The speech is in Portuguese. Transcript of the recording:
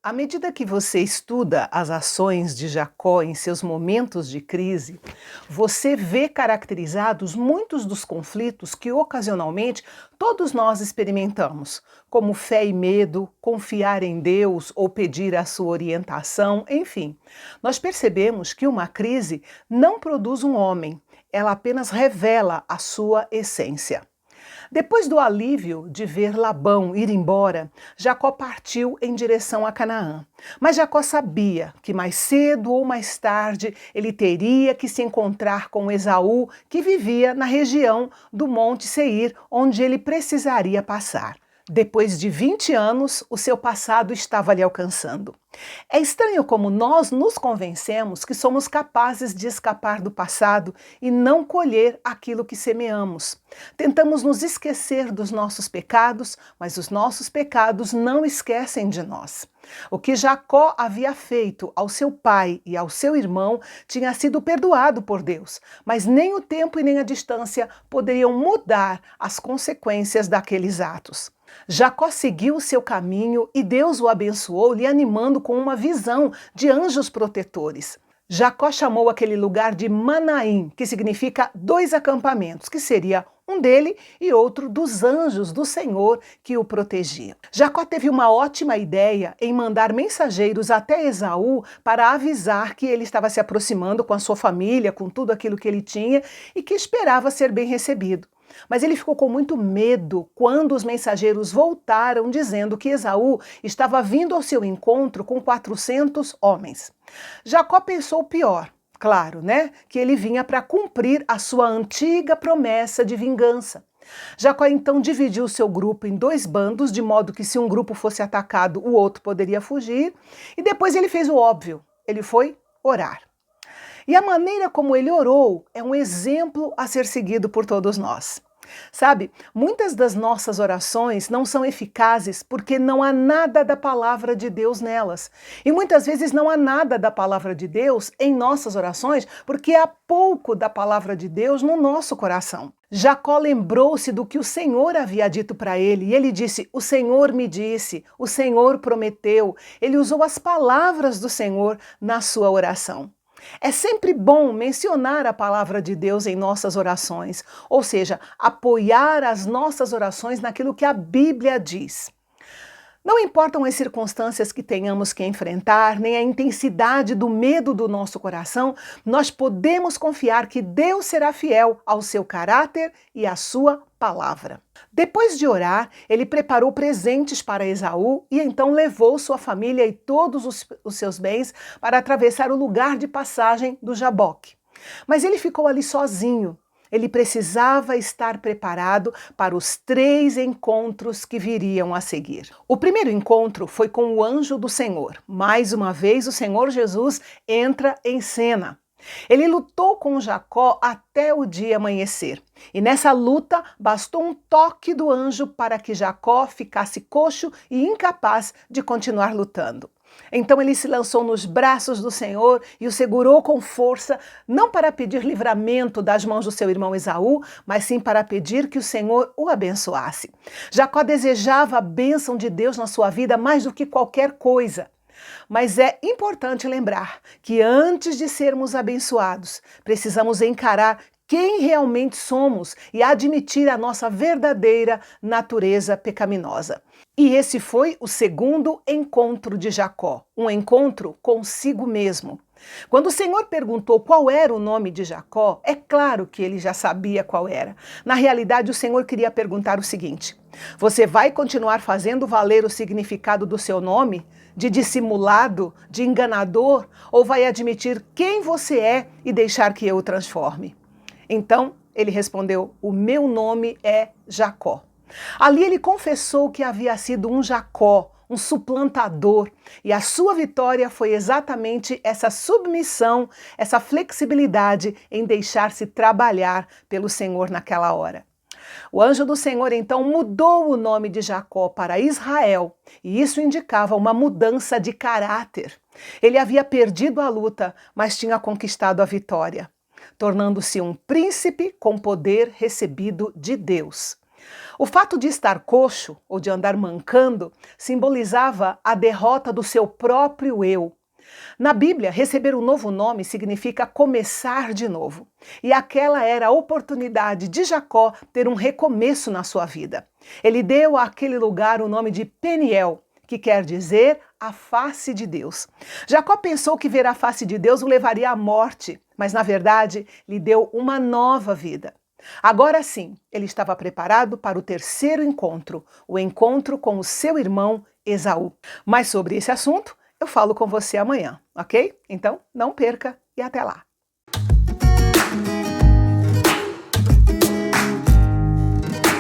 À medida que você estuda as ações de Jacó em seus momentos de crise, você vê caracterizados muitos dos conflitos que ocasionalmente todos nós experimentamos, como fé e medo, confiar em Deus ou pedir a sua orientação, enfim. Nós percebemos que uma crise não produz um homem, ela apenas revela a sua essência. Depois do alívio de ver Labão ir embora, Jacó partiu em direção a Canaã. Mas Jacó sabia que mais cedo ou mais tarde ele teria que se encontrar com Esaú, que vivia na região do Monte Seir, onde ele precisaria passar. Depois de 20 anos, o seu passado estava lhe alcançando. É estranho como nós nos convencemos que somos capazes de escapar do passado e não colher aquilo que semeamos. Tentamos nos esquecer dos nossos pecados, mas os nossos pecados não esquecem de nós. O que Jacó havia feito ao seu pai e ao seu irmão tinha sido perdoado por Deus, mas nem o tempo e nem a distância poderiam mudar as consequências daqueles atos. Jacó seguiu o seu caminho e Deus o abençoou, lhe animando com uma visão de anjos protetores. Jacó chamou aquele lugar de Manaim, que significa dois acampamentos, que seria um dele e outro dos anjos do Senhor que o protegia. Jacó teve uma ótima ideia em mandar mensageiros até Esaú para avisar que ele estava se aproximando com a sua família, com tudo aquilo que ele tinha e que esperava ser bem recebido. Mas ele ficou com muito medo quando os mensageiros voltaram dizendo que Esaú estava vindo ao seu encontro com 400 homens. Jacó pensou o pior. Claro, né? Que ele vinha para cumprir a sua antiga promessa de vingança. Jacó então dividiu o seu grupo em dois bandos, de modo que se um grupo fosse atacado, o outro poderia fugir. E depois ele fez o óbvio, ele foi orar. E a maneira como ele orou é um exemplo a ser seguido por todos nós. Sabe, muitas das nossas orações não são eficazes porque não há nada da palavra de Deus nelas. E muitas vezes não há nada da palavra de Deus em nossas orações porque há pouco da palavra de Deus no nosso coração. Jacó lembrou-se do que o Senhor havia dito para ele e ele disse: "O Senhor me disse, o Senhor prometeu". Ele usou as palavras do Senhor na sua oração. É sempre bom mencionar a palavra de Deus em nossas orações, ou seja, apoiar as nossas orações naquilo que a Bíblia diz. Não importam as circunstâncias que tenhamos que enfrentar, nem a intensidade do medo do nosso coração, nós podemos confiar que Deus será fiel ao seu caráter e à sua palavra. Depois de orar, ele preparou presentes para Esaú e então levou sua família e todos os seus bens para atravessar o lugar de passagem do Jaboque. Mas ele ficou ali sozinho. Ele precisava estar preparado para os 3 encontros que viriam a seguir. O primeiro encontro foi com o anjo do Senhor. Mais uma vez, o Senhor Jesus entra em cena. Ele lutou com Jacó até o dia amanhecer. E nessa luta, bastou um toque do anjo para que Jacó ficasse coxo e incapaz de continuar lutando. Então ele se lançou nos braços do Senhor e o segurou com força, não para pedir livramento das mãos do seu irmão Esaú, mas sim para pedir que o Senhor o abençoasse. Jacó desejava a bênção de Deus na sua vida mais do que qualquer coisa. Mas é importante lembrar que antes de sermos abençoados, precisamos encarar quem realmente somos e admitir a nossa verdadeira natureza pecaminosa. E esse foi o segundo encontro de Jacó, um encontro consigo mesmo. Quando o Senhor perguntou qual era o nome de Jacó, é claro que ele já sabia qual era. Na realidade, o Senhor queria perguntar o seguinte: você vai continuar fazendo valer o significado do seu nome? De dissimulado, de enganador? Ou vai admitir quem você é e deixar que eu o transforme? Então, ele respondeu: o meu nome é Jacó. Ali ele confessou que havia sido um Jacó, um suplantador, e a sua vitória foi exatamente essa submissão, essa flexibilidade em deixar-se trabalhar pelo Senhor naquela hora. O anjo do Senhor então mudou o nome de Jacó para Israel, e isso indicava uma mudança de caráter. Ele havia perdido a luta, mas tinha conquistado a vitória, tornando-se um príncipe com poder recebido de Deus. O fato de estar coxo ou de andar mancando simbolizava a derrota do seu próprio eu. Na Bíblia, receber um novo nome significa começar de novo. E aquela era a oportunidade de Jacó ter um recomeço na sua vida. Ele deu àquele lugar o nome de Peniel, que quer dizer a face de Deus. Jacó pensou que ver a face de Deus o levaria à morte, mas na verdade lhe deu uma nova vida. Agora sim, ele estava preparado para o terceiro encontro, o encontro com o seu irmão Esaú. Mas sobre esse assunto, eu falo com você amanhã, ok? Então, não perca e até lá!